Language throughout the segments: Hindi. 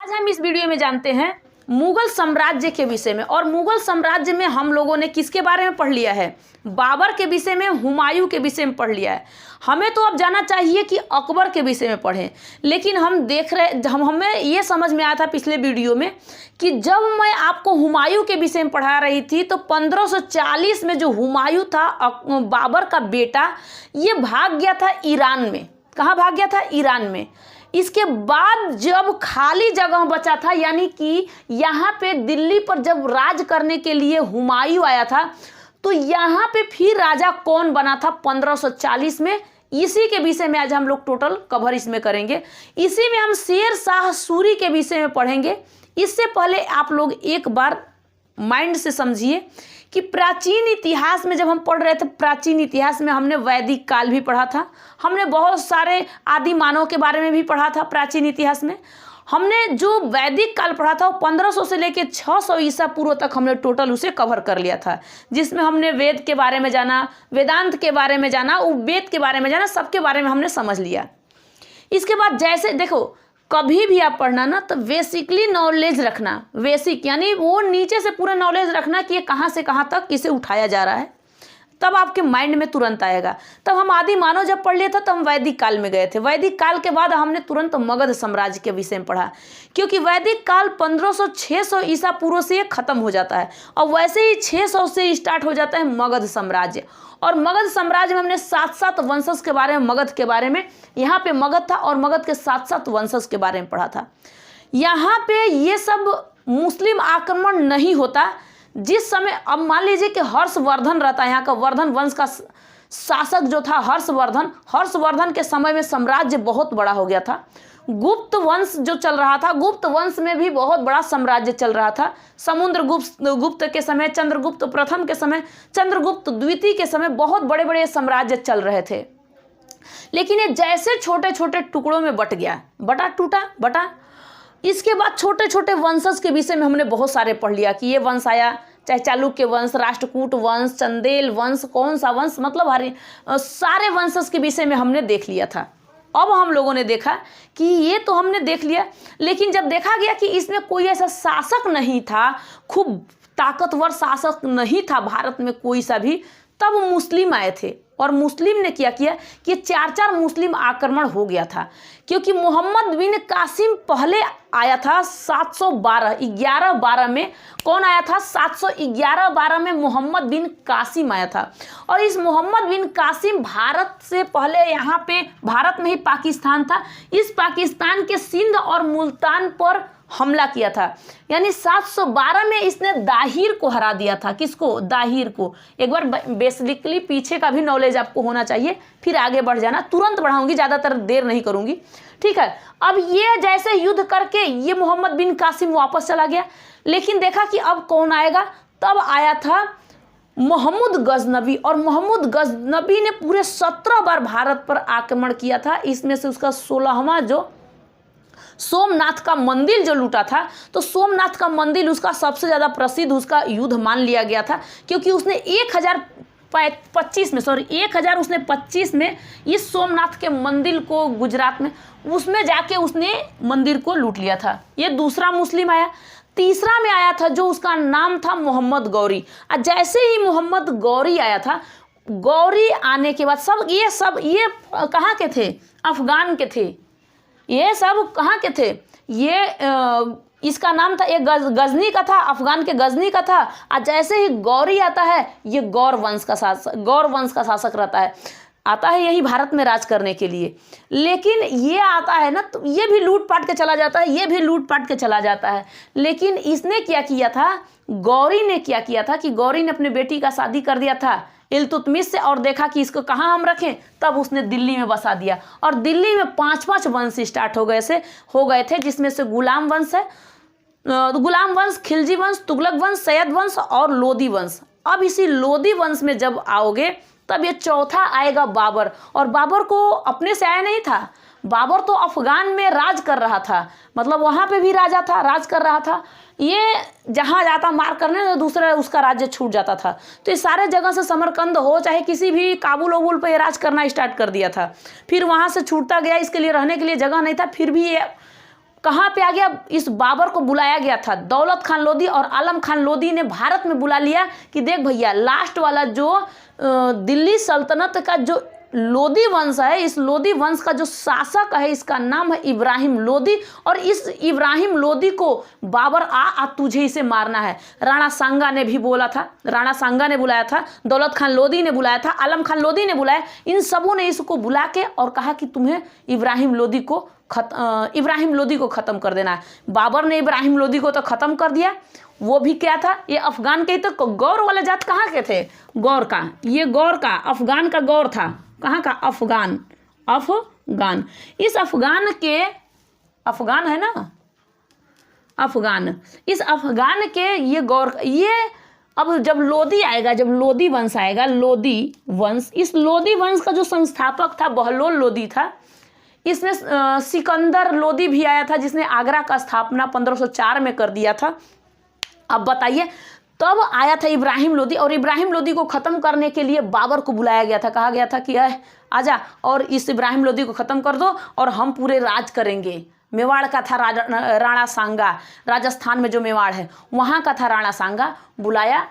आज हम इस वीडियो में जानते हैं मुगल साम्राज्य के विषय में। और मुगल साम्राज्य में हम लोगों ने किसके बारे में पढ़ लिया है? बाबर के विषय में, हुमायूं के विषय में पढ़ लिया है। हमें तो अब जाना चाहिए कि अकबर के विषय में पढ़ें, लेकिन हमें ये समझ में आया था पिछले वीडियो में कि जब मैं आपको हुमायूं के विषय में पढ़ा रही थी तो 1540 में जो हुमायूं था बाबर का बेटा, ये भाग गया था ईरान में। कहाँ भाग गया था? ईरान में। इसके बाद जब खाली जगह बचा था, यानी कि यहाँ पे दिल्ली पर जब राज करने के लिए हुमायूं आया था, तो यहाँ पे फिर राजा कौन बना था 1540 में, इसी के विषय में आज हम लोग टोटल कवर इसमें करेंगे। इसी में हम शेर शाह सूरी के विषय में पढ़ेंगे। इससे पहले आप लोग एक बार माइंड से समझिए कि प्राचीन इतिहास में जब हम पढ़ रहे थे, प्राचीन इतिहास में हमने वैदिक काल भी पढ़ा था, हमने बहुत सारे आदि मानव के बारे में भी पढ़ा था। प्राचीन इतिहास में हमने जो वैदिक काल पढ़ा था वो 1500 से लेकर 600 ईसा पूर्व तक हमने टोटल उसे कवर कर लिया था, जिसमें हमने वेद के बारे में जाना, वेदांत के बारे में जाना, उपवेद के बारे में जाना, सबके बारे में हमने समझ लिया। इसके बाद जैसे देखो, कभी भी आप पढ़ना ना तो बेसिकली नॉलेज रखना, बेसिक यानी वो नीचे से पूरा नॉलेज रखना कि ये कहाँ से कहाँ तक इसे उठाया जा रहा है, तब आपके माइंड में तुरंत आएगा। तब हम आदि मानव जब पढ़ लिया था तो हम वैदिक काल में गए थे। वैदिक काल के बाद हमने तुरंत मगध साम्राज्य के विषय में पढ़ा, क्योंकि वैदिक काल 1500-600 ईसा पूर्व से खत्म हो जाता है और वैसे ही 600 से स्टार्ट हो जाता है मगध साम्राज्य। और मगध साम्राज्य में हमने 7 वंशज के बारे में, मगध के बारे में, यहाँ पे मगध था और मगध के 7 वंशज के बारे में पढ़ा था। यहाँ पे ये सब मुस्लिम आक्रमण नहीं होता। जिस समय अब मान लीजिए कि हर्षवर्धन रहता है, यहाँ का वर्धन वंश का शासक जो था हर्षवर्धन के समय में साम्राज्य बहुत बड़ा हो गया था। गुप्त वंश जो चल रहा था, गुप्त वंश में भी बहुत बड़ा साम्राज्य चल रहा था। समुद्रगुप्त के समय, चंद्रगुप्त प्रथम के समय, चंद्रगुप्त द्वितीय के समय बहुत बड़े बड़े साम्राज्य चल रहे थे। लेकिन ये जैसे छोटे छोटे टुकड़ों में बट गया, बटा। इसके बाद छोटे छोटे वंशज के विषय में हमने बहुत सारे पढ़ लिया कि ये वंश आया, चाहे चालुक्य वंश, राष्ट्रकूट वंश, चंदेल वंश, कौन सा वंश, मतलब सारे वंशज के विषय में हमने देख लिया था। अब हम लोगों ने देखा कि ये तो हमने देख लिया, लेकिन जब देखा गया कि इसमें कोई ऐसा शासक नहीं था, खूब ताकतवर शासक नहीं था भारत में कोई सा भी, तब मुस्लिम आए थे। और मुस्लिम ने क्या किया कि 4 मुस्लिम आक्रमण हो गया था, क्योंकि मोहम्मद बिन कासिम पहले आया था 711 में। कौन आया था? 711 में मोहम्मद बिन कासिम आया था। और इस मोहम्मद बिन कासिम भारत से पहले यहाँ पे भारत में ही पाकिस्तान था, इस पाकिस्तान के सिंध और मुल्तान पर हमला किया था। यानी 712 में इसने दाहिर को हरा दिया था। किसको? दाहिर को। एक बार बेसिकली पीछे का भी नॉलेज आपको होना चाहिए, फिर आगे बढ़ जाना। तुरंत बढ़ाऊंगी, ज़्यादातर देर नहीं करूंगी, ठीक है। अब ये जैसे युद्ध करके ये मोहम्मद बिन कासिम वापस चला गया, लेकिन देखा कि अब कौन आएगा, तब आया था महमूद गजनबी। और महमूद गजनबी ने पूरे 17 बार भारत पर आक्रमण किया था। इसमें से उसका 16वां जो सोमनाथ का मंदिर जो लूटा था, तो सोमनाथ का मंदिर उसका सबसे ज़्यादा प्रसिद्ध उसका युद्ध मान लिया गया था, क्योंकि उसने 1025 में इस सोमनाथ के मंदिर को, गुजरात में, उसमें जाके उसने मंदिर को लूट लिया था। ये दूसरा मुस्लिम आया। तीसरा में आया था जो उसका नाम था मोहम्मद गौरी। जैसे ही मोहम्मद गौरी आया था, गौरी आने के बाद ये कहाँ के थे? अफगान के थे। ये सब कहाँ के थे? ये इसका नाम था, एक गजनी का था, अफगान के गजनी का था। और जैसे ही गौरी आता है, ये गौर वंश का शासक रहता है, आता है यही भारत में राज करने के लिए। लेकिन ये आता है ना, तो ये भी लूट पाट के चला जाता है, लेकिन इसने क्या किया था, गौरी ने क्या किया था कि गौरी ने अपने बेटी का शादी कर दिया था इल्तुतमिश से, और देखा कि इसको कहाँ हम रखें, तब उसने दिल्ली में बसा दिया। और दिल्ली में 5 वंश स्टार्ट हो गए थे, जिसमें से गुलाम वंश है, गुलाम वंश, खिलजी वंश, तुगलक वंश, सैयद वंश और लोदी वंश। अब इसी लोदी वंश में जब आओगे, तब ये चौथा आएगा बाबर। और बाबर को अपने से आया नहीं था, बाबर तो अफगान में राज कर रहा था, मतलब वहाँ पे भी राजा था, राज कर रहा था। ये जहाँ जाता मार करने, तो दूसरा उसका राज्य छूट जाता था। तो ये सारे जगह से समरकंद हो, चाहे किसी भी काबुल वबुल पे राज करना स्टार्ट कर दिया था। फिर वहाँ से छूटता गया, इसके लिए रहने के लिए जगह नहीं था, फिर भी ये कहाँ पे आ गया, इस बाबर को बुलाया गया था। दौलत खान लोदी और आलम खान लोदी ने भारत में बुला लिया कि देख भैया, लास्ट वाला जो दिल्ली सल्तनत का जो लोदी वंश है, इस लोदी वंश का जो शासक है इसका नाम है इब्राहिम लोदी, और इस इब्राहिम लोदी को बाबर आ तुझे इसे मारना है। राणा सांगा ने भी बोला था, राणा सांगा ने बुलाया था, दौलत खान लोदी ने बुलाया था, आलम खान लोदी ने बुलाया, इन सबों ने इसको बुला के और कहा कि तुम्हें इब्राहिम लोदी को ख़त्म कर देना है। बाबर ने इब्राहिम लोदी को तो ख़त्म कर दिया। वो भी क्या था, ये अफगान के, तो गौर वाला जात कहाँ के थे, गौर का, ये गौर का, अफगान का गौर था। कहाँ का, अफगान, अफगान। इस अफगान के, अफगान है ना, अफगान, इस अफगान के ये गौर, ये अब जब लोदी आएगा, जब लोदी वंश आएगा, लोदी वंश, इस लोदी वंश का जो संस्थापक था बहलोल लोदी था। इसमें सिकंदर लोदी भी आया था जिसने आगरा का स्थापना 1504 में कर दिया था। अब बताइए, तब आया था इब्राहिम लोदी, और इब्राहिम लोदी को ख़त्म करने के लिए बाबर को बुलाया गया था। कहा गया था कि आजा और इस इब्राहिम लोदी को ख़त्म कर दो और हम पूरे राज करेंगे। मेवाड़ का था राणा सांगा, राजस्थान में जो मेवाड़ है वहाँ का था राणा सांगा, बुलाया।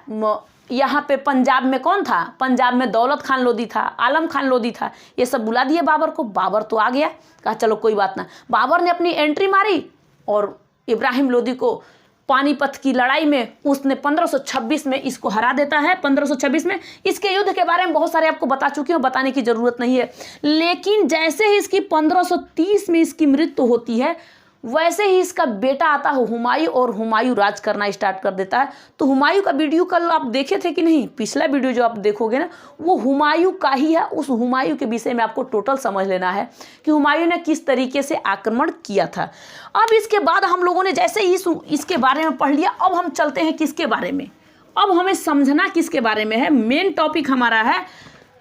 यहाँ पे पंजाब में कौन था, पंजाब में दौलत खान लोदी था, आलम खान लोदी था, ये सब बुला दिए बाबर को। बाबर तो आ गया, कहा चलो कोई बात ना। बाबर ने अपनी एंट्री मारी और इब्राहिम लोदी को पानीपत की लड़ाई में उसने 1526 में इसको हरा देता है। 1526 में इसके युद्ध के बारे में बहुत सारे आपको बता चुकी हूँ, बताने की ज़रूरत नहीं है। लेकिन जैसे ही इसकी 1530 में इसकी मृत्यु होती है, वैसे ही इसका बेटा आता है हुमायूं, और हुमायूं राज करना स्टार्ट कर देता है। तो हुमायूं का वीडियो कल आप देखे थे कि नहीं, पिछला वीडियो जो आप देखोगे ना, वो हुमायूं का ही है। उस हुमायूं के विषय में आपको टोटल समझ लेना है कि हुमायूं ने किस तरीके से आक्रमण किया था। अब इसके बाद हम लोगों ने जैसे ही इसके बारे में पढ़ लिया, अब हम चलते हैं किसके बारे में, अब हमें समझना किसके बारे में है। मेन टॉपिक हमारा है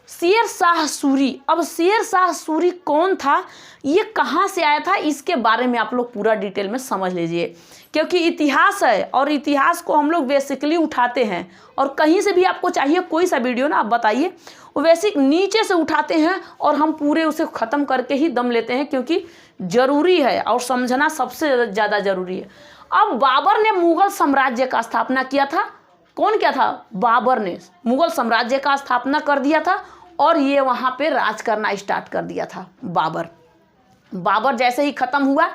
शेर शाह सूरी। अब शेर शाह सूरी कौन था, ये कहाँ से आया था, इसके बारे में आप लोग पूरा डिटेल में समझ लीजिए, क्योंकि इतिहास है और इतिहास को हम लोग बेसिकली उठाते हैं। और कहीं से भी आपको चाहिए कोई सा वीडियो ना, आप बताइए, वो बेसिक नीचे से उठाते हैं और हम पूरे उसे ख़त्म करके ही दम लेते हैं, क्योंकि ज़रूरी है और समझना सबसे ज़्यादा ज़रूरी है। अब बाबर ने मुग़ल साम्राज्य का स्थापना किया था। कौन क्या था, बाबर ने मुग़ल साम्राज्य का स्थापना कर दिया था और ये वहाँ पे राज करना स्टार्ट कर दिया था बाबर जैसे ही ख़त्म हुआ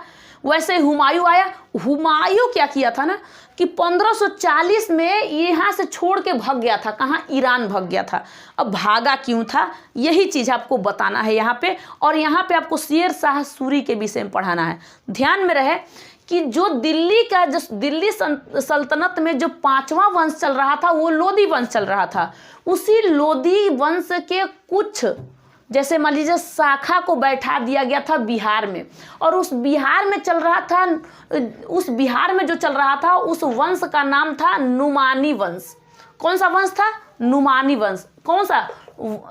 वैसे हुमायूं आया। हुमायूं क्या किया था ना कि 1540 में यहाँ से छोड़ के भाग गया था। कहाँ, ईरान भाग गया था। अब भागा क्यों था, यही चीज़ आपको बताना है यहाँ पे, और यहाँ पे आपको शेर शाह सूरी के विषय में पढ़ाना है। ध्यान में रहे कि जो दिल्ली सल्तनत में जो 5वां वंश चल रहा था वो लोदी वंश चल रहा था। उसी लोदी वंश के कुछ, जैसे मान लीजिए, शाखा को बैठा दिया गया था बिहार में, और उस बिहार में चल रहा था, उस बिहार में जो चल रहा था उस वंश का नाम था नुमानी वंश। कौन सा वंश था, नुमानी वंश। कौन सा,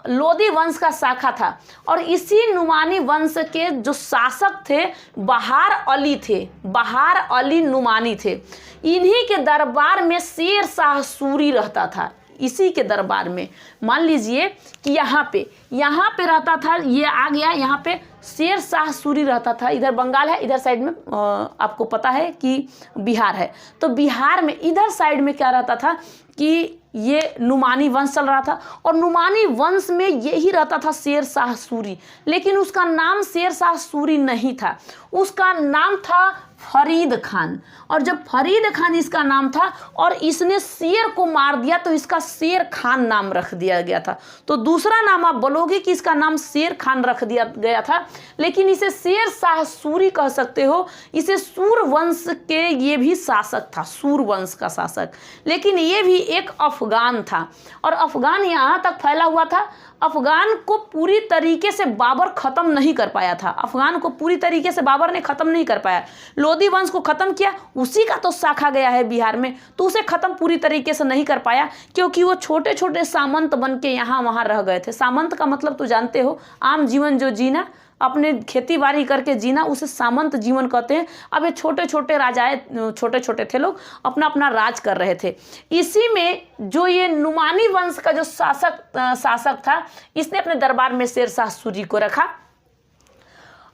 लोदी वंश का शाखा था। और इसी नुमानी वंश के जो शासक थे बहार अली थे, बहार अली नुमानी थे। इन्हीं के दरबार में शेर शाह सूरी रहता था। इसी के दरबार में मान लीजिए कि यहाँ पे रहता था, ये आ गया, यहाँ पे शेर शाह सूरी रहता था। इधर बंगाल है, इधर साइड में आपको पता है कि बिहार है। तो बिहार में इधर साइड में क्या रहता था कि ये नुमानी वंश चल रहा था, और नुमानी वंश में यही रहता था शेर शाह सूरी। लेकिन उसका नाम शेर शाह सूरी नहीं था, उसका नाम था फरीद खान। और जब फरीद खान इसका नाम था और इसने शेर को मार दिया तो इसका शेर खान नाम रख दिया गया था। तो दूसरा नाम आप बोलोगे कि इसका नाम शेर खान रख दिया गया था, लेकिन इसे शेर शाह सूरी कह सकते हो। इसे सूर वंश के ये भी शासक था, सूर वंश का शासक। लेकिन ये भी एक अफगान था, और अफगान यहाँ तक फैला हुआ था। अफगान को पूरी तरीके से बाबर ख़त्म नहीं कर पाया था। अफगान को पूरी तरीके से बाबर ने ख़त्म नहीं कर पाया। लोदी वंश को ख़त्म किया, उसी का तो शाखा गया है बिहार में, तो उसे ख़त्म पूरी तरीके से नहीं कर पाया, क्योंकि वो छोटे छोटे सामंत बन के यहाँ वहाँ रह गए थे। सामंत का मतलब तो जानते हो, आम जीवन जो जीना, अपने खेती बाड़ी करके जीना, उसे सामंत जीवन कहते हैं। अब ये छोटे छोटे राजाएं, छोटे छोटे थे लोग, अपना अपना राज कर रहे थे। इसी में जो ये नुमानी वंश का जो शासक था, इसने अपने दरबार में शेर शाह सूरी को रखा।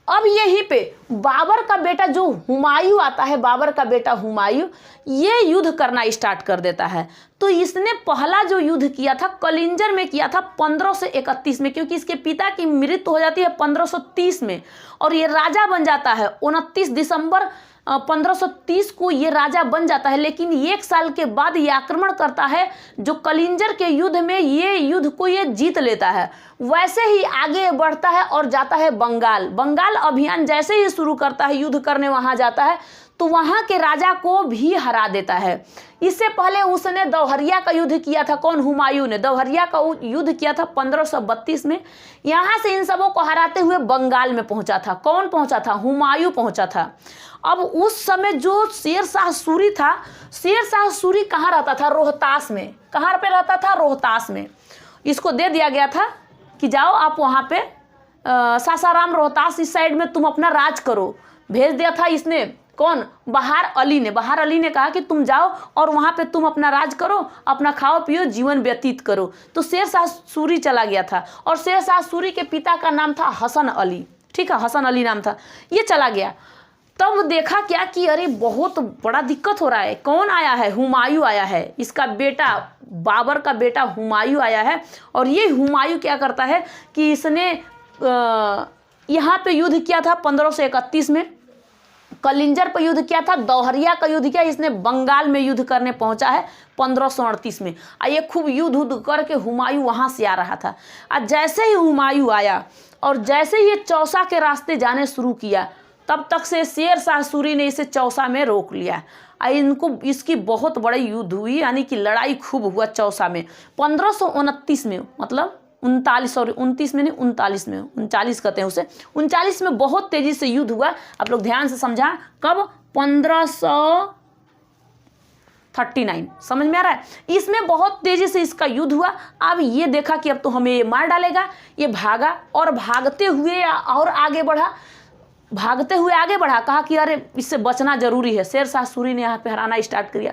अब यहीं पे बाबर का बेटा जो हुमायूं आता है, बाबर का बेटा हुमायूं, ये युद्ध करना स्टार्ट कर देता है। तो इसने पहला जो युद्ध किया था कलिंजर में किया था 1531 में, क्योंकि इसके पिता की मृत्यु हो जाती है 1530 में और ये राजा बन जाता है 29 दिसंबर 1530 को ये राजा बन जाता है। लेकिन एक साल के बाद ये आक्रमण करता है, जो कलिंजर के युद्ध में ये युद्ध को ये जीत लेता है। वैसे ही आगे बढ़ता है और जाता है बंगाल। बंगाल अभियान जैसे ही शुरू करता है, युद्ध करने वहाँ जाता है तो वहाँ के राजा को भी हरा देता है। इससे पहले उसने दौहरिया का युद्ध किया था। कौन? हुमायूं ने दौहरिया का युद्ध किया था 1532 में। यहाँ से इन सबों को हराते हुए बंगाल में पहुँचा था। कौन पहुँचा था? हुमायूं पहुँचा था। अब उस समय जो शेर शाह सूरी था, शेर शाह सूरी कहाँ रहता था? रोहतास में। कहाँ पे रहता था? रोहतास में। इसको दे दिया गया था कि जाओ आप वहाँ पे सासाराम, रोहतास, इस साइड में तुम अपना राज करो। भेज दिया था इसने। कौन? बहार अली ने। बहार अली ने कहा कि तुम जाओ और वहाँ पे तुम अपना राज करो, अपना खाओ पियो, जीवन व्यतीत करो। तो शेर शाह सूरी चला गया था और शेर शाह सूरी के पिता का नाम था हसन अली। ठीक है, हसन अली नाम था। ये चला गया। तब देखा क्या कि अरे बहुत बड़ा दिक्कत हो रहा है। कौन आया है? हुमायूं आया है। इसका बेटा, बाबर का बेटा हुमायूं आया है। और ये हुमायूं क्या करता है कि इसने यहाँ पे युद्ध किया था 1531 में, कलिंजर पर युद्ध किया था, दौहरिया का युद्ध किया। इसने बंगाल में युद्ध करने पहुंचा है 1538 में। ये खूब युद्ध करके हुमायूं वहाँ से आ रहा था। जैसे ही हुमायूं आया और जैसे ही ये चौसा के रास्ते जाने शुरू किया, तब तक से शेर शाह सूरी ने इसे चौसा में रोक लिया। इनको इसकी बहुत बड़ी युद्ध हुई, यानी कि लड़ाई खूब हुआ चौसा में 1529 में, मतलब 39 में नहीं, 39 कहते हैं उसे। 39 में बहुत तेजी से युद्ध हुआ। आप लोग ध्यान से समझा। कब? 1539। समझ में आ रहा है? इसमें बहुत तेजी से इसका युद्ध हुआ। अब ये देखा कि अब तो हमें ये मार डालेगा। ये भागा और भागते हुए और आगे बढ़ा, भागते हुए आगे बढ़ा। कहा कि अरे इससे बचना जरूरी है। शेर शाह सूरी ने यहाँ पे हराना स्टार्ट किया।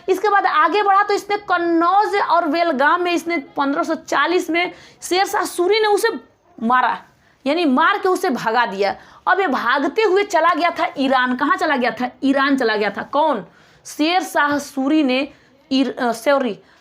इसके बाद आगे बढ़ा तो इसने कन्नौज और बेलगाम में इसने 1540 में शेर शाह सूरी ने उसे मारा, यानी मार के उसे भगा दिया। अब ये भागते हुए चला गया था ईरान। कहाँ चला गया था? ईरान चला गया था। कौन? शेर शाह सूरी ने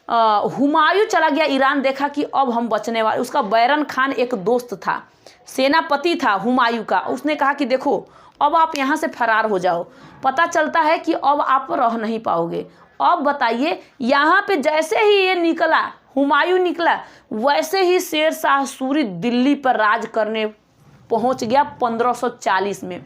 हुमायूं चला गया ईरान। देखा कि अब हम बचने वाले। उसका बैरन खान एक दोस्त था, सेनापति था हुमायूं का। उसने कहा कि देखो अब आप यहाँ से फरार हो जाओ, पता चलता है कि अब आप रह नहीं पाओगे। अब बताइए, यहाँ पे जैसे ही ये निकला, हुमायूं निकला, वैसे ही शेर शाह सूरी दिल्ली पर राज करने पहुँच गया 1540 में।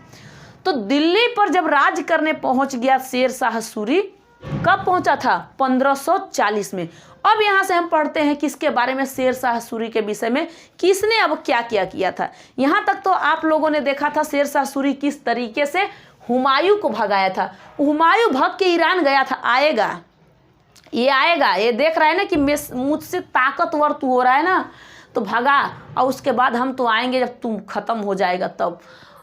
तो दिल्ली पर जब राज करने पहुँच गया शेर शाह सूरी, कब पहुँचा था? 1540 में। अब यहाँ से हम पढ़ते हैं किसके बारे में? शेर शाह सूरी के विषय में, किसने अब क्या क्या किया था। यहाँ तक तो आप लोगों ने देखा था शेर शाह सूरी किस तरीके से हुमायूं को भगाया था। हुमायूं भग के ईरान गया था। आएगा, ये देख रहा है ना कि मुझसे ताकतवर तू हो रहा है ना, तो भगा, और उसके बाद हम तो आएंगे जब तुम खत्म हो जाएगा तब।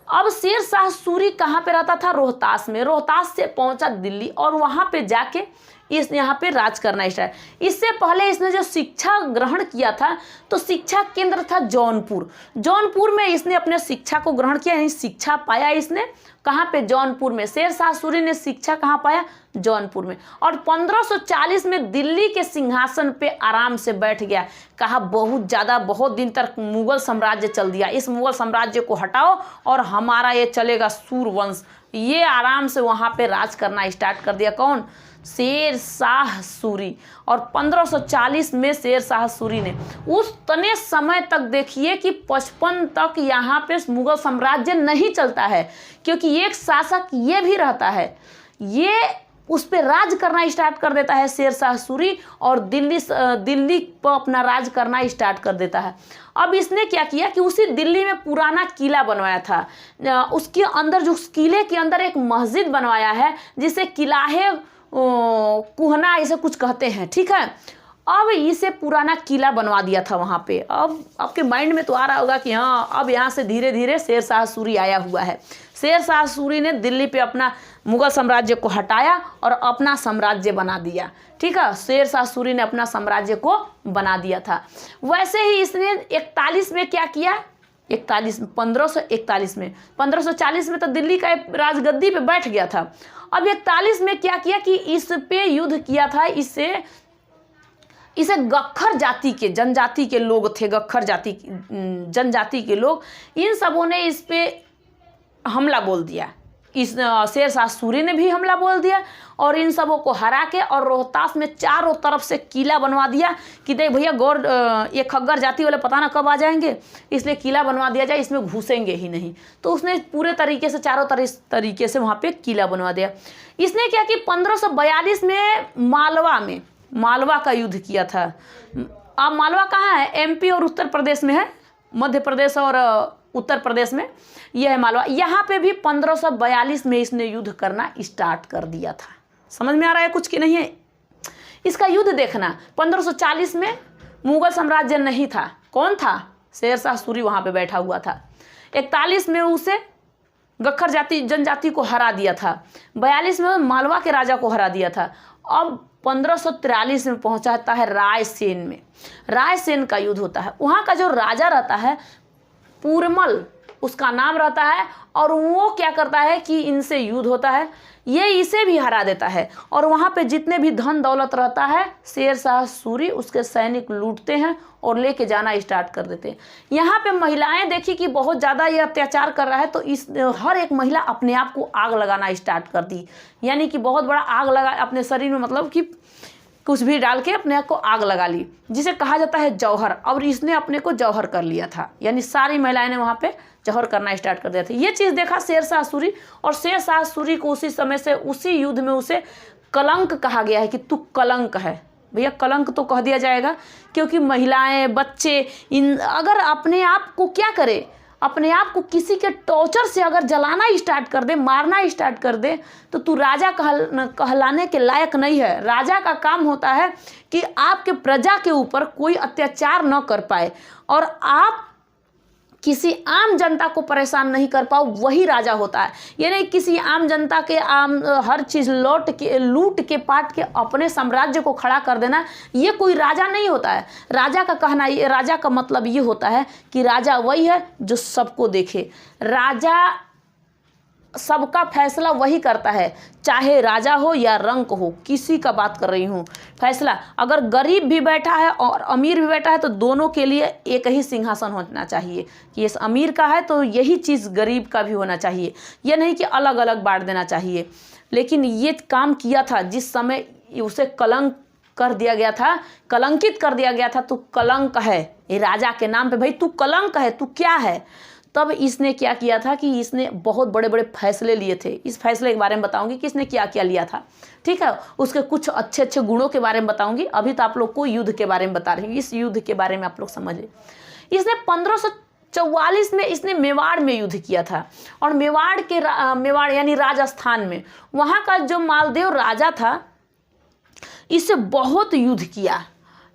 अब शेर शाह सूरी कहाँ पे रहता था? रोहतास में। रोहतास से पहुंचा दिल्ली और वहाँ पे जाके इस यहाँ पे राज करना स्टार्ट। इससे पहले इसने जो शिक्षा ग्रहण किया था, तो शिक्षा केंद्र था जौनपुर। जौनपुर में इसने अपने शिक्षा को ग्रहण किया, यानी शिक्षा पाया इसने। कहाँ पे? जौनपुर में। शेर शाह सूरी ने शिक्षा कहाँ पाया? जौनपुर में। और 1540 में दिल्ली के सिंहासन पे आराम से बैठ गया। कहा बहुत दिन तक मुगल साम्राज्य चल दिया, इस मुगल साम्राज्य को हटाओ और हमारा ये चलेगा सूरवंश। ये आराम से वहाँ पे राज करना स्टार्ट कर दिया। कौन? शेर शाह सूरी। और 1540 में शेर शाह सूरी ने उस तने समय तक, देखिए कि 55 तक यहाँ पे मुगल साम्राज्य नहीं चलता है, क्योंकि एक शासक ये भी रहता है, ये उस पर राज करना स्टार्ट कर देता है शेर शाह सूरी, और दिल्ली पर अपना राज करना स्टार्ट कर देता है। अब इसने क्या किया कि उसी दिल्ली में पुराना किला बनवाया था। उसके अंदर, जो उस किले के अंदर एक मस्जिद बनवाया है, जिसे किलाहे कुहना ऐसे कुछ कहते हैं। ठीक है, अब इसे पुराना किला बनवा दिया था वहाँ पे। अब आपके माइंड में तो आ रहा होगा कि हाँ, अब यहाँ से धीरे धीरे शेर शाह सूरी आया हुआ है। शेर शाह सूरी ने दिल्ली पे अपना मुगल साम्राज्य को हटाया और अपना साम्राज्य बना दिया। ठीक है, शेर शाह सूरी ने अपना साम्राज्य को बना दिया था। वैसे ही इसने 41 में क्या किया? 1541 में। 1540 में तो दिल्ली का राजगद्दी पे बैठ गया था। अब 41 में क्या किया कि इस पे युद्ध किया था। इसे गख्खर जाति के जनजाति के लोग थे, गख्खर जाति जनजाति के लोग, इन सबों ने इस पे हमला बोल दिया। इस शेरशाह सूरी ने भी हमला बोल दिया और इन सबों को हरा के और रोहतास में चारों तरफ से किला बनवा दिया कि देख भैया ये खग्गर जाति वाले पता ना कब आ जाएंगे, इसलिए किला बनवा दिया जाए, इसमें घुसेंगे ही नहीं। तो उसने पूरे तरीके से चारों तरीके से वहाँ पे किला बनवा दिया। इसने क्या कि 1542 में मालवा का युद्ध किया था। अब मालवा कहाँ है? एमपी और उत्तर प्रदेश में है, मध्य प्रदेश और उत्तर प्रदेश में यह है मालवा। यहाँ पे भी 1542 में इसने युद्ध करना स्टार्ट कर दिया था। समझ में आ रहा है कुछ कि नहीं है? इसका युद्ध देखना। 1540 में मुगल साम्राज्य नहीं था। कौन था? शेरशाह सूरी वहाँ पे बैठा हुआ था। 41 में उसे गख्खर जनजाति को हरा दिया था। 42 में मालवा के राजा को हरा दिया था। अब 1543 में पहुंचाता है रायसेन में। रायसेन का युद्ध होता है। वहाँ का जो राजा रहता है पूरमल उसका नाम रहता है, और वो क्या करता है कि इनसे युद्ध होता है, ये इसे भी हरा देता है। और वहाँ पे जितने भी धन दौलत रहता है शेरशाह सूरी उसके सैनिक लूटते हैं और लेके जाना स्टार्ट कर देते हैं। यहाँ पे महिलाएं देखी कि बहुत ज़्यादा ये अत्याचार कर रहा है, तो इस हर एक महिला अपने आप को आग लगाना स्टार्ट कर दी। यानी कि बहुत बड़ा आग लगा अपने शरीर में, मतलब कि कुछ भी डाल के अपने आप को आग लगा ली, जिसे कहा जाता है जौहर। और इसने अपने को जौहर कर लिया था, यानी सारी महिलाएं ने वहाँ पे जौहर करना स्टार्ट कर दिया था। ये चीज़ देखा शेरशाह सूरी, और शेरशाह सूरी को उसी समय से उसी युद्ध में उसे कलंक कहा गया है कि तू कलंक है। भैया कलंक तो कह दिया जाएगा, क्योंकि महिलाएं बच्चे अगर अपने आप को क्या करे, अपने आप को किसी के टॉर्चर से अगर जलाना स्टार्ट कर दे, मारना स्टार्ट कर दे, तो तू राजा कहलाने के लायक नहीं है। राजा का काम होता है कि आपके प्रजा के ऊपर कोई अत्याचार न कर पाए और आप किसी आम जनता को परेशान नहीं कर पाओ, वही राजा होता है। ये नहीं किसी आम जनता के हर चीज़ लूट के पाट के अपने साम्राज्य को खड़ा कर देना, ये कोई राजा नहीं होता है। राजा का कहना, राजा का मतलब ये होता है कि राजा वही है जो सबको देखे। राजा सबका फैसला वही करता है, चाहे राजा हो या रंक हो, किसी का बात कर रही हूँ। फैसला अगर गरीब भी बैठा है और अमीर भी बैठा है तो दोनों के लिए एक ही सिंहासन होना चाहिए कि इस अमीर का है तो यही चीज़ गरीब का भी होना चाहिए, यह नहीं कि अलग अलग बांट देना चाहिए। लेकिन ये काम किया था जिस समय उसे कलंक कर दिया गया था, कलंकित कर दिया गया था, तू कलंक है ये राजा के नाम पे, भाई तू कलंक है, तू क्या है। तब इसने क्या किया था कि इसने बहुत बड़े बड़े फैसले लिए थे। इस फैसले के बारे में बताऊंगी कि इसने क्या क्या लिया था, ठीक है। उसके कुछ अच्छे अच्छे गुणों के बारे में बताऊंगी। अभी तो आप लोग को युद्ध के बारे में बता रही हूँ, इस युद्ध के बारे में आप लोग समझे। इसने 1544 में इसने मेवाड़ में युद्ध किया था, और मेवाड़ यानी राजस्थान में, वहाँ का जो मालदेव राजा था इससे बहुत युद्ध किया।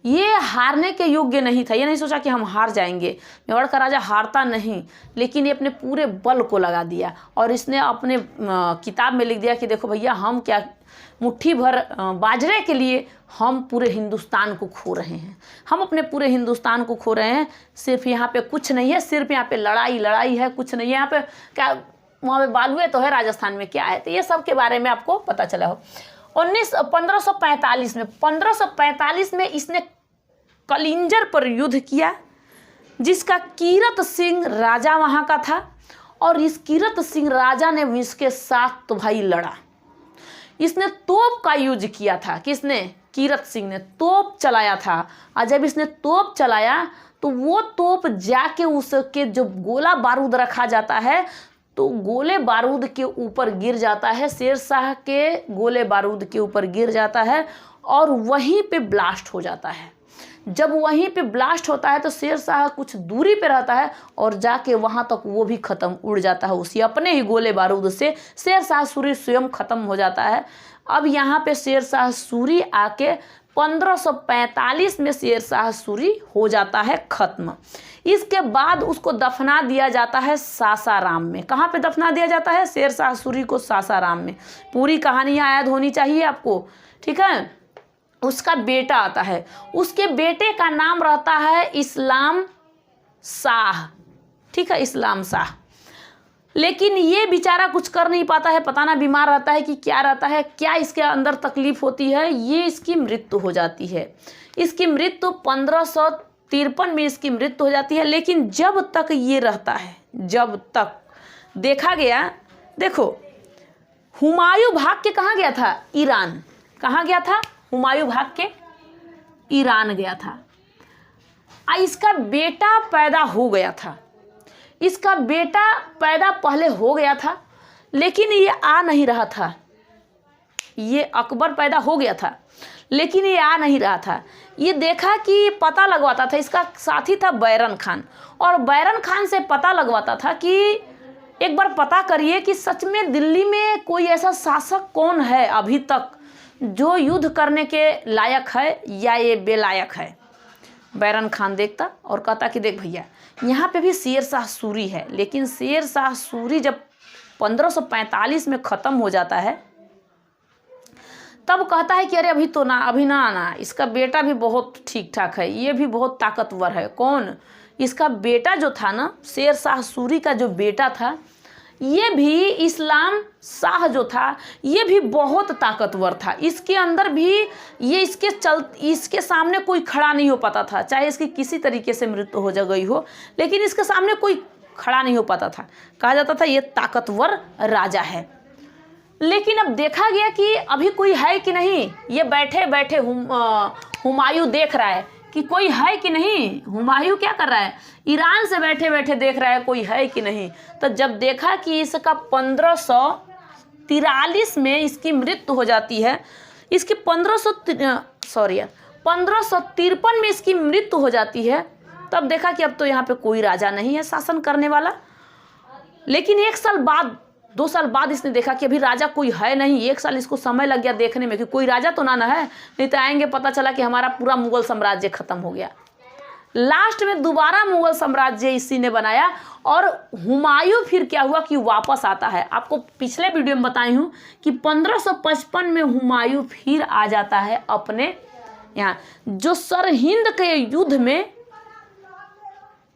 ये हारने के योग्य नहीं था, ये नहीं सोचा कि हम हार जाएंगे। मेवाड़ का राजा हारता नहीं, लेकिन ये अपने पूरे बल को लगा दिया और इसने अपने किताब में लिख दिया कि देखो भैया हम क्या मुट्ठी भर बाजरे के लिए हम पूरे हिंदुस्तान को खो रहे हैं, हम अपने पूरे हिंदुस्तान को खो रहे हैं। सिर्फ यहाँ पे कुछ नहीं है, सिर्फ यहाँ पे लड़ाई है, कुछ नहीं है यहाँ पे। क्या वहाँ पे बालुए तो है, राजस्थान में क्या है, तो ये सब के बारे में आपको पता चला हो। 1545 में इसने कलिंजर पर युद्ध किया, जिसका कीरत सिंह राजा वहाँ का था, और इस कीरत सिंह राजा ने इसके साथ तो भाई लड़ा। इसने तोप का यूज किया था, किसने? कीरत सिंह ने तोप चलाया था। और जब इसने तोप चलाया तो वो तोप जाके उसके जो गोला बारूद रखा जाता है तो गोले बारूद के ऊपर गिर जाता है, शेरशाह के गोले बारूद के ऊपर गिर जाता है और वहीं पे ब्लास्ट हो जाता है। जब वहीं पे ब्लास्ट होता है तो शेरशाह कुछ दूरी पे रहता है और जाके वहाँ तक वो भी ख़त्म, उड़ जाता है उसी अपने ही गोले बारूद से। शेरशाह सूरी स्वयं ख़त्म हो जाता है। अब यहाँ पे शेरशाह सूरी आके 1545 में शेरशाह सूरी हो जाता है ख़त्म। इसके बाद उसको दफना दिया जाता है सासाराम में। कहाँ पे दफना दिया जाता है? शेरशाह सूरी को सासाराम में। पूरी कहानी याद होनी चाहिए आपको, ठीक है। उसका बेटा आता है, उसके बेटे का नाम रहता है इस्लाम शाह, ठीक है, इस्लाम शाह। लेकिन ये बेचारा कुछ कर नहीं पाता है, पता ना बीमार रहता है कि क्या रहता है, क्या इसके अंदर तकलीफ होती है, ये इसकी मृत्यु हो जाती है। इसकी मृत्यु 1553 में इसकी मृत्यु हो जाती है। लेकिन जब तक ये रहता है, जब तक देखा गया, देखो हुमायूं भाग के कहाँ गया था? ईरान। कहाँ गया था? हुमायूं भाग के ईरान गया था। इसका बेटा पैदा हो गया था, इसका बेटा पैदा पहले हो गया था, लेकिन ये आ नहीं रहा था। ये अकबर पैदा हो गया था लेकिन ये आ नहीं रहा था। ये देखा कि पता लगवाता था, इसका साथी था बैरन खान, और बैरन खान से पता लगवाता था कि एक बार पता करिए कि सच में दिल्ली में कोई ऐसा शासक कौन है अभी तक जो युद्ध करने के लायक है या ये बेलायक है। बैरन खान देखता और कहता कि देख भैया, यहाँ पे भी शेर शाह सूरी है, लेकिन शेर शाह सूरी जब 1545 में ख़त्म हो जाता है तब कहता है कि अरे अभी तो ना, अभी ना, इसका बेटा भी बहुत ठीक ठाक है, ये भी बहुत ताकतवर है। कौन? इसका बेटा जो था ना, शेर शाह सूरी का जो बेटा था, ये भी इस्लाम शाह जो था, ये भी बहुत ताकतवर था। इसके अंदर भी ये इसके सामने कोई खड़ा नहीं हो पाता था, चाहे इसकी किसी तरीके से मृत्यु हो गई हो, लेकिन इसके सामने कोई खड़ा नहीं हो पाता था। कहा जाता था ये ताकतवर राजा है। लेकिन अब देखा गया कि अभी कोई है कि नहीं। ये बैठे बैठे हुमायूं देख रहा है कि कोई है कि नहीं। हुमायूं क्या कर रहा है? ईरान से बैठे बैठे देख रहा है कोई है कि नहीं। तो जब देखा कि इसका 1543 में इसकी मृत्यु हो जाती है, इसकी 1553 में इसकी मृत्यु हो जाती है, तब देखा कि अब तो यहाँ पे कोई राजा नहीं है शासन करने वाला। लेकिन 1 साल बाद, 2 साल बाद इसने देखा कि अभी राजा कोई है नहीं। 1 साल इसको समय लग गया देखने में कि कोई राजा तो ना है, नहीं तो आएंगे पता चला कि हमारा पूरा मुगल साम्राज्य खत्म हो गया। लास्ट में दोबारा मुगल साम्राज्य इसी ने बनाया। और हुमायूं फिर क्या हुआ कि वापस आता है। आपको पिछले वीडियो में बताई हूँ कि 1555 में हुमायूं फिर आ जाता है अपने यहाँ, जो सरहिंद के युद्ध में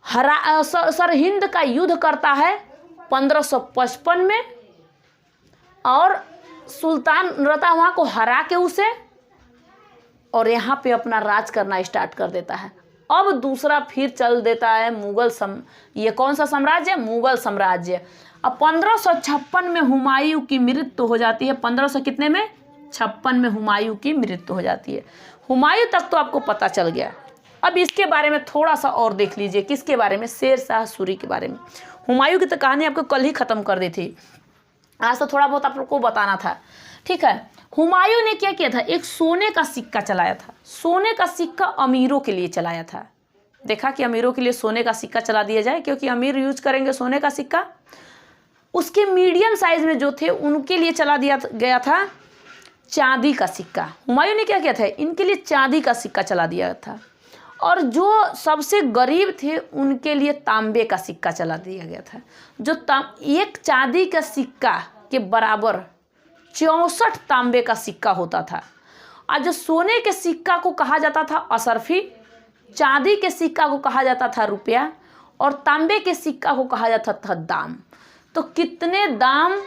सरहिंद का युद्ध करता है 1555 में, और सुल्तान रहता वहाँ को हरा के उसे, और यहाँ पे अपना राज करना स्टार्ट कर देता है। अब दूसरा फिर चल देता है ये कौन सा साम्राज्य? मुगल साम्राज्य। अब 1556 में हुमायूं की मृत्यु हो जाती है। 1556 में हुमायूं की मृत्यु हो जाती है। हुमायूं तक तो आपको पता चल गया। अब इसके बारे में थोड़ा सा और देख लीजिए। किसके बारे में? शेर शाह सूरी के बारे में। हुमायूं की तो कहानी आपको कल ही ख़त्म कर दी थी, आज तो थोड़ा बहुत आप लोग को बताना था, ठीक है। हुमायूं ने क्या किया था? एक सोने का सिक्का चलाया था। सोने का सिक्का अमीरों के लिए चलाया था। देखा कि अमीरों के लिए सोने का सिक्का चला दिया जाए, क्योंकि अमीर यूज करेंगे सोने का सिक्का। उसके मीडियम साइज में जो थे उनके लिए चला दिया गया था चांदी का सिक्का। हुमायूं ने क्या किया था? इनके लिए चांदी का सिक्का चला दिया था। और जो सबसे गरीब थे उनके लिए तांबे का सिक्का चला दिया गया था। जो एक चांदी का सिक्का के बराबर 64 तांबे का सिक्का होता था। और जो सोने के सिक्का को कहा जाता था असरफी, चांदी के सिक्का को कहा जाता था रुपया, और तांबे के सिक्का को कहा जाता था दाम। तो कितने दाम,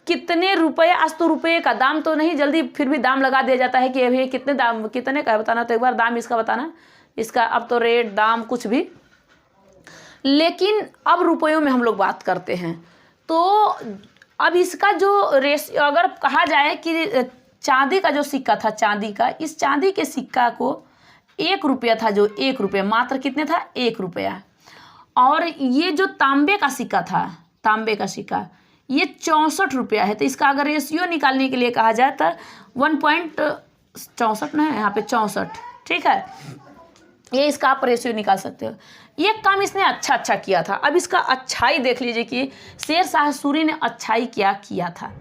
कितने रुपए? आज तो रुपये का दाम तो नहीं, जल्दी फिर भी दाम लगा दिया जाता है कि अभी कितने दाम, कितने का है बताना, तो एक बार दाम इसका बताना, इसका अब तो रेट दाम कुछ भी। लेकिन अब रुपयों में हम लोग बात करते हैं। तो अब इसका जो रेशियो अगर कहा जाए कि चांदी का जो सिक्का था, चांदी का, इस चांदी के सिक्का को 1 रुपया था, जो 1 रुपया मात्र कितने था? 1 रुपया। और ये जो तांबे का सिक्का था, तांबे का सिक्का, ये 64 रुपया है। तो इसका अगर रेशियो निकालने के लिए कहा जाए तो 1.64 ना है यहाँ पे 64, ठीक है। ये इसका आप रेशियो निकाल सकते हो। ये काम इसने अच्छा किया था। अब इसका अच्छाई देख लीजिए कि शेर शाह सूरी ने अच्छाई क्या किया था।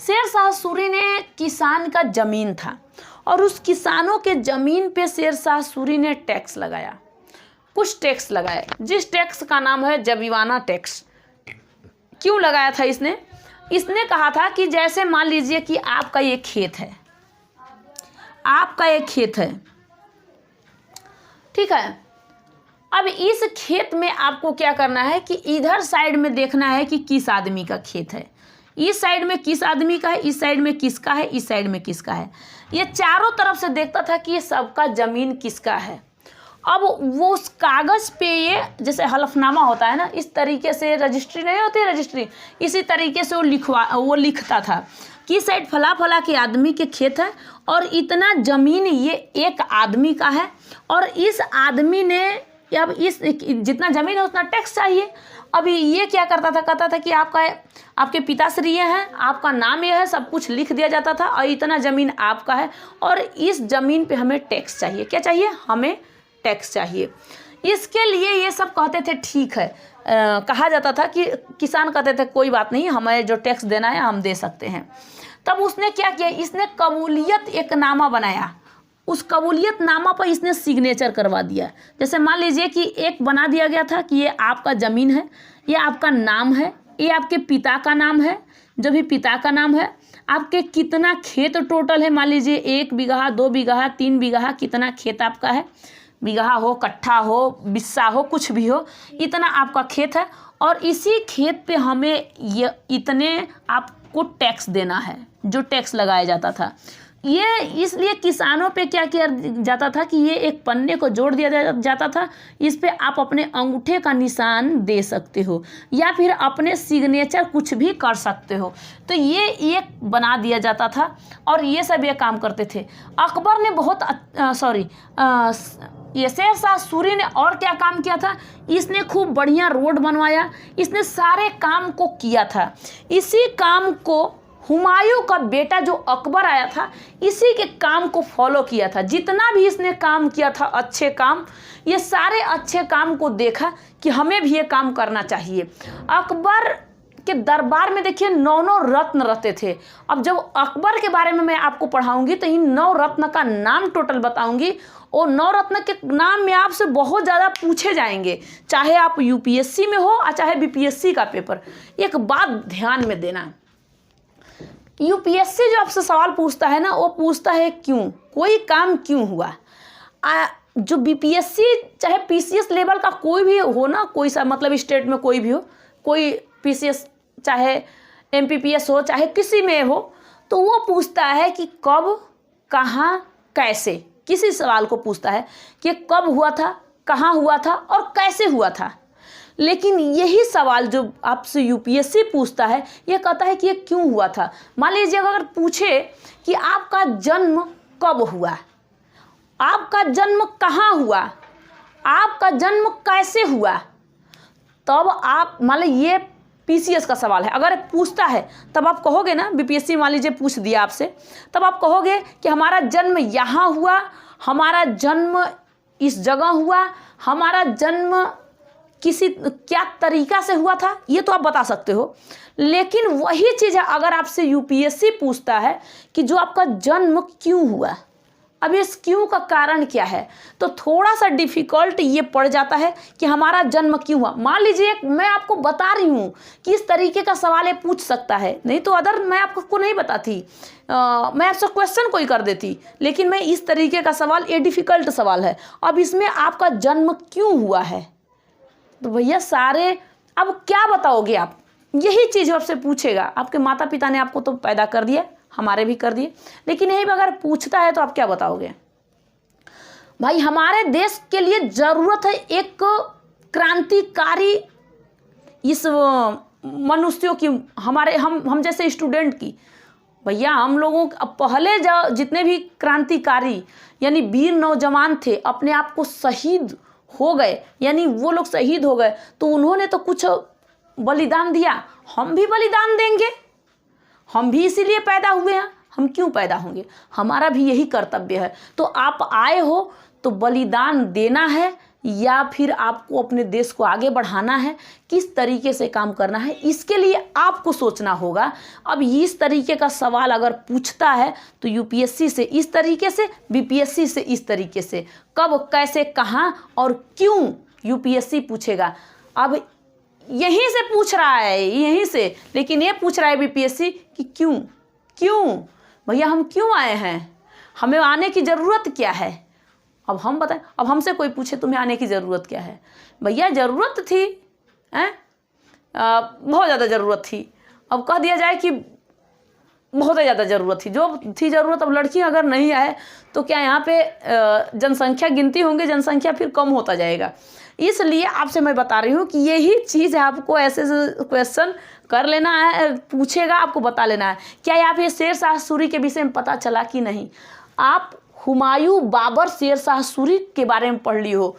शेर शाह सूरी ने किसान का ज़मीन था, और उस किसानों के ज़मीन पे शेर शाह सूरी ने टैक्स लगाया, कुछ टैक्स लगाए, जिस टैक्स का नाम है जबीवाना टैक्स। क्यों लगाया था इसने? इसने कहा था कि जैसे मान लीजिए कि आपका ये खेत है, आपका एक खेत है, ठीक है, अब इस खेत में आपको क्या करना है कि इधर साइड में देखना है कि किस आदमी का खेत है, इस साइड में किस आदमी का है, इस साइड में किसका है, इस साइड में किसका है। ये चारों तरफ से देखता था कि ये सबका ज़मीन किसका है। अब वो उस कागज़ पे ये जैसे हलफनामा होता है ना, इस तरीके से रजिस्ट्री नहीं होती, रजिस्ट्री इसी तरीके से वो लिखता था कि साइड फला फला के आदमी के खेत है और इतना ज़मीन ये एक आदमी का है और इस आदमी ने अब इस जितना ज़मीन है उतना टैक्स चाहिए। अभी ये क्या करता था, कहता था कि आपके पिताश्री ये हैं, आपका नाम ये है, सब कुछ लिख दिया जाता था और इतना ज़मीन आपका है और इस ज़मीन पे हमें टैक्स चाहिए। क्या चाहिए? हमें टैक्स चाहिए। इसके लिए ये सब कहते थे ठीक है, कहा जाता था कि किसान कहते थे कोई बात नहीं, हमें जो टैक्स देना है हम दे सकते हैं। तब उसने क्या किया, इसने कबूलियत एक नामा बनाया, उस कबूलियत नामा पर इसने सिग्नेचर करवा दिया। जैसे मान लीजिए कि एक बना दिया गया था कि ये आपका ज़मीन है, ये आपका नाम है, ये आपके पिता का नाम है, जो भी पिता का नाम है, आपके कितना खेत टोटल है, मान लीजिए 1 बीघा 2 बीघा 3 बीघा कितना खेत आपका है, बीघा हो, कट्ठा हो, बिस्सा हो, कुछ भी हो, इतना आपका खेत है और इसी खेत पे हमें ये इतने आपको टैक्स देना है, जो टैक्स लगाया जाता था। ये इसलिए किसानों पे क्या किया जाता था कि ये एक पन्ने को जोड़ दिया जाता था, इस पे आप अपने अंगूठे का निशान दे सकते हो या फिर अपने सिग्नेचर कुछ भी कर सकते हो। तो ये एक बना दिया जाता था और ये सब ये काम करते थे। अकबर ने ये शेर शाह सूरी ने और क्या काम किया था, इसने खूब बढ़िया रोड बनवाया, इसने सारे काम को किया था। इसी काम को हुमायूं का बेटा जो अकबर आया था, इसी के काम को फॉलो किया था। जितना भी इसने काम किया था अच्छे काम, ये सारे अच्छे काम को देखा कि हमें भी ये काम करना चाहिए। अकबर के दरबार में देखिए 9 रत्न रहते थे। अब जब अकबर के बारे में मैं आपको पढ़ाऊंगी तो इन 9 रत्न का नाम टोटल बताऊंगी और 9 रत्न के नाम में आपसे बहुत ज़्यादा पूछे जाएंगे, चाहे आप यूपीएससी में हो और चाहे बीपीएससी का पेपर। एक बात ध्यान में देना, यूपीएससी जो आपसे सवाल पूछता है ना, वो पूछता है क्यों, कोई काम क्यों हुआ। जो बीपीएससी चाहे पीसीएस लेवल का कोई भी हो ना, कोई सा मतलब स्टेट में कोई भी हो, कोई पीसीएस चाहे एमपीपीएस हो चाहे किसी में हो, तो वो पूछता है कि कब, कहाँ, कैसे। किसी सवाल को पूछता है कि कब हुआ था, कहाँ हुआ था और कैसे हुआ था। लेकिन यही सवाल जो आपसे यूपीएससी पूछता है, ये कहता है कि ये क्यों हुआ था। मान लीजिए अगर पूछे कि आपका जन्म कब हुआ, आपका जन्म कहाँ हुआ, आपका जन्म कैसे हुआ, तब आप मान लीजिए ये पीसीएस का सवाल है, अगर पूछता है तब आप कहोगे ना, बीपीएससी मान लीजिए पूछ दिया आपसे, तब आप कहोगे कि हमारा जन्म यहाँ हुआ, हमारा जन्म इस जगह हुआ, हमारा जन्म किसी क्या तरीका से हुआ था, ये तो आप बता सकते हो। लेकिन वही चीज़ है अगर आपसे यूपीएससी पूछता है कि जो आपका जन्म क्यों हुआ, अब इस क्यों का कारण क्या है, तो थोड़ा सा डिफ़िकल्ट ये पड़ जाता है कि हमारा जन्म क्यों हुआ। मान लीजिए मैं आपको बता रही हूँ कि इस तरीके का सवाल ये पूछ सकता है, नहीं तो अदर मैं आपको नहीं बताती, मैं आपसे क्वेश्चन कोई कर देती, लेकिन मैं इस तरीके का सवाल, ये डिफ़िकल्ट सवाल है। अब इसमें आपका जन्म क्यों हुआ है, तो भैया सारे अब क्या बताओगे आप, यही चीज़ आपसे पूछेगा। आपके माता पिता ने आपको तो पैदा कर दिया, हमारे भी कर दिए, लेकिन यही अगर पूछता है तो आप क्या बताओगे। भाई हमारे देश के लिए ज़रूरत है एक क्रांतिकारी इस मनुष्यों की, हमारे हम जैसे स्टूडेंट की। भैया हम लोगों पहले जितने भी क्रांतिकारी यानी वीर नौजवान थे, अपने आप को शहीद हो गए, यानी वो लोग शहीद हो गए, तो उन्होंने तो कुछ बलिदान दिया, हम भी बलिदान देंगे। हम भी इसीलिए पैदा हुए हैं, हम क्यों पैदा होंगे, हमारा भी यही कर्तव्य है। तो आप आए हो तो बलिदान देना है या फिर आपको अपने देश को आगे बढ़ाना है, किस तरीके से काम करना है, इसके लिए आपको सोचना होगा। अब इस तरीके का सवाल अगर पूछता है तो यूपीएससी से इस तरीके से, बीपीएससी से इस तरीके से, कब, कैसे, कहाँ और क्यों यूपीएससी पूछेगा। अब यहीं से पूछ रहा है, यहीं से, लेकिन ये पूछ रहा है बीपीएससी कि क्यों, क्यों भैया हम क्यों आए हैं, हमें आने की ज़रूरत क्या है, अब हम बताएं, अब हमसे कोई पूछे तुम्हें आने की ज़रूरत क्या है, भैया ज़रूरत थी, बहुत ज़्यादा ज़रूरत थी। अब कह दिया जाए कि बहुत ही ज़्यादा ज़रूरत थी, जो थी ज़रूरत, अब लड़की अगर नहीं आए तो क्या यहाँ पे जनसंख्या गिनती होंगे, जनसंख्या फिर कम होता जाएगा। इसलिए आपसे मैं बता रही हूँ कि यही चीज़ है, आपको ऐसे क्वेश्चन कर लेना है, पूछेगा आपको बता लेना है। क्या आप ये शेरशाह सूरी के विषय में पता चला कि नहीं? आप हुमायूं, बाबर, शेरशाह सूरी के बारे में पढ़ ली हो,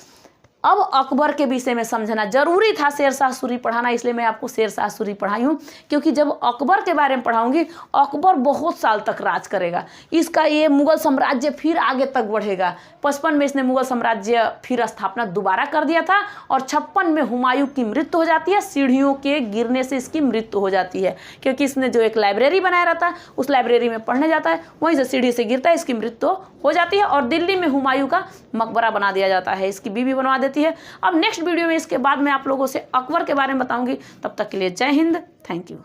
अब अकबर के विषय में समझना जरूरी था, शेरशाह सूरी पढ़ाना, इसलिए मैं आपको शेरशाह सूरी पढ़ाई हूँ। क्योंकि जब अकबर के बारे में पढ़ाऊंगी, अकबर बहुत साल तक राज करेगा, इसका ये मुगल साम्राज्य फिर आगे तक बढ़ेगा। 55 में इसने मुगल साम्राज्य फिर स्थापना दोबारा कर दिया था, और 56 में हुमायूं की मृत्यु हो जाती है, सीढ़ियों के गिरने से इसकी मृत्यु हो जाती है। क्योंकि इसने जो एक लाइब्रेरी बनाया रहता है, उस लाइब्रेरी में पढ़ने जाता है, वहीं से सीढ़ी से गिरता है, इसकी मृत्यु हो जाती है, और दिल्ली में हुमायूं का मकबरा बना दिया जाता है, इसकी बीवी बनवा देती है। अब नेक्स्ट वीडियो में इसके बाद मैं आप लोगों से अकबर के बारे में बताऊंगी। तब तक के लिए जय हिंद, थैंक यू।